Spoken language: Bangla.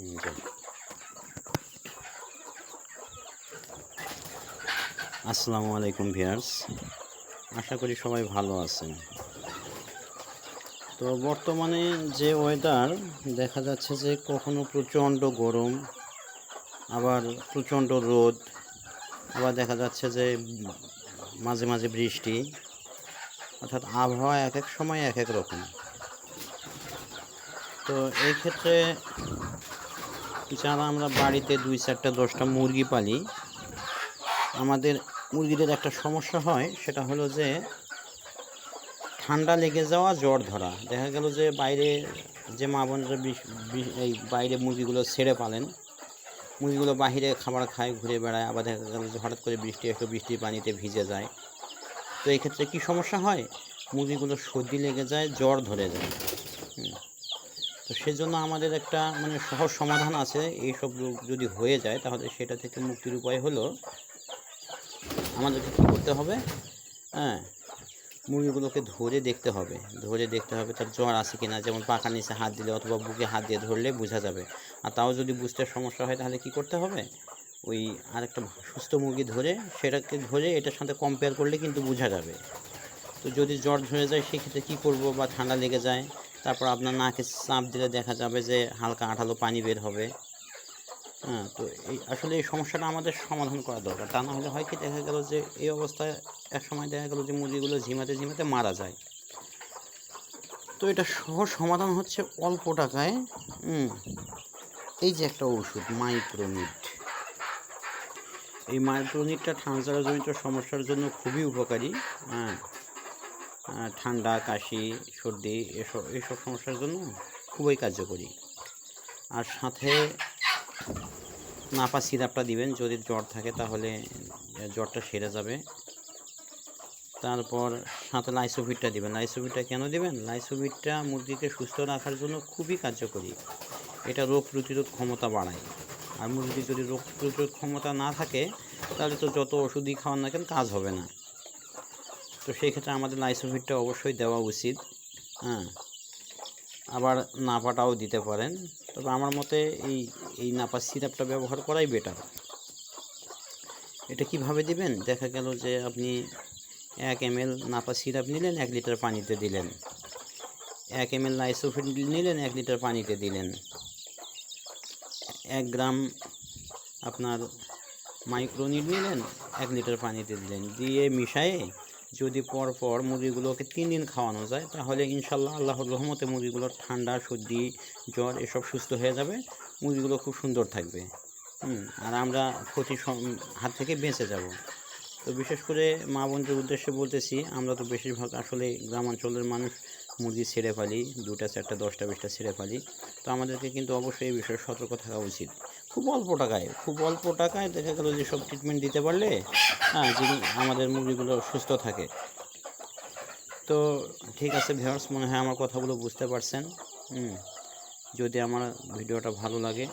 জি। আসসালামু আলাইকুম ভিউয়ার্স, আশা করি সবাই ভালো আছেন। তো বর্তমানে যে ওয়েদার দেখা যাচ্ছে যে কখনো প্রচণ্ড গরম, আবার প্রচণ্ড রোদ, আবার দেখা যাচ্ছে যে মাঝে মাঝে বৃষ্টি, অর্থাৎ আবহাওয়া এক এক সময় এক এক রকম। তো এই ক্ষেত্রে যারা আমরা বাড়িতে 2-4টা 10টা মুরগি পালি, আমাদের মুরগিদের একটা সমস্যা হয়, সেটা হলো যে ঠান্ডা লেগে যাওয়া, জ্বর ধরা। দেখা গেল যে বাইরে যে মা বোনেরা এই বাইরে মুরগিগুলো ছেড়ে পালেন, মুরগিগুলো বাহিরে খাবার খায়, ঘুরে বেড়ায়, আবার দেখা গেল যে হঠাৎ করে বৃষ্টি আসলো, বৃষ্টির পানিতে ভিজে যায়। তো এই ক্ষেত্রে কী সমস্যা হয়, মুরগিগুলো সর্দি লেগে যায়, জ্বর ধরে যায়। তো সেজন্য আমাদের একটা সহজ সমাধান আছে। এইসব রোগ যদি হয়ে যায় তাহলে সেটা থেকে মুক্তির উপায় হলো আমাদেরকে কী করতে হবে, হ্যাঁ, মুরগিগুলোকে ধরে দেখতে হবে তার জ্বর আছে কিনা। যেমন পাখার নিচে হাত দিলে অথবা বুকে হাত দিয়ে ধরলে বোঝা যাবে। আর তাও যদি বুঝতে সমস্যা হয় তাহলে কি করতে হবে, ওই আরেকটা সুস্থ মুরগি ধরে সেটাকে ধরে এটার সাথে কম্পেয়ার করলে কিন্তু বোঝা যাবে। তো যদি জ্বর ধরে যায় সেক্ষেত্রে কী করব, বা ঠান্ডা লেগে যায়, তারপর আপনার নাকে চাপ দিলে দেখা যাবে যে হালকা আঠালো পানি বের হবে। হ্যাঁ, তো আসলে এই সমস্যাটা আমাদের সমাধান করা দরকার। তা না হলে হয় কি, দেখা গেল যে এই অবস্থায় এক সময় দেখা গেল যে মুরগিগুলো ঝিমাতে ঝিমাতে মারা যায়। তো এটা সহজ সমাধান হচ্ছে অল্প টাকায় এই যে একটা ওষুধ মাইক্রোনিট। এই মাইক্রোনিটটা ঠান্ডাজনিত সমস্যার জন্য খুবই উপকারী। হ্যাঁ, ঠান্ডা, কাশি, সর্দি এইসব সমস্যার জন্য খুবই কার্যকরী। আর সাথে নাপা সিরাপটা দিবেন, যদি জ্বর থাকে তাহলে জ্বরটা সেরে যাবে। তারপর সাথে লাইসোভিটটা দিবেন। লাইসোভিটটা কেন দিবেন? লাইসোভিটটা মুরগিকে সুস্থ রাখার জন্য খুবই কার্যকরী। এটা রোগ প্রতিরোধ ক্ষমতা বাড়ায়। আর মুরগির যদি রোগ প্রতিরোধ ক্ষমতা না থাকে তাহলে তো যত ওষুধই খাওয়ান না কেন কাজ হবে না। তো সেই ক্ষেত্রে আমাদের লাইসোভিটটা অবশ্যই দেওয়া উচিত। হ্যাঁ, আবার নাপাটাও দিতে পারেন, তবে আমার মতে এই নাপা সিরাপটা ব্যবহার করাই বেটার। এটা কিভাবে দিবেন? দেখা গেল যে আপনি 1 ml নাপা সিরাপ নিলেন, 1 লিটার পানিতে দিলেন। 1 ml লাইসোভিট নিলেন, 1 লিটার পানিতে দিলেন। 1 গ্রাম আপনার মাইক্রোনিট নিলেন, 1 লিটার পানিতে দিলেন। দিয়ে মিশায়ে যদি পরপর মুরগিগুলোকে 3 দিন খাওয়ানো যায় তাহলে ইনশাল্লাহ আল্লাহর রহমতে মুরগিগুলোর ঠান্ডা, সর্দি, জ্বর এসব সুস্থ হয়ে যাবে। মুরগিগুলো খুব সুন্দর থাকবে। আর আমরা ক্ষতির হাত থেকে বেঁচে যাব। তো বিশেষ করে মা বোনদের উদ্দেশ্যে বলতেছি, আমরা তো বেশিরভাগ আসলে গ্রামাঞ্চলের মানুষ মুরগি ছেড়ে ফেলি, 2টা 4টা 10টা 20টা ছেড়ে ফেলি। তো আমাদেরকে কিন্তু অবশ্যই এই বিষয়ে সতর্ক থাকা উচিত। খুব অল্প টাকায় দেখা গেল যে সব ট্রিটমেন্ট দিতে পারলে যিনি আমাদের মুরগিগুলো সুস্থ থাকে। তো ঠিক আছে ভিউয়ার্স, মনে হয় আমার কথাগুলো বুঝতে পারছেন। যদি আমার ভিডিওটা ভালো লাগে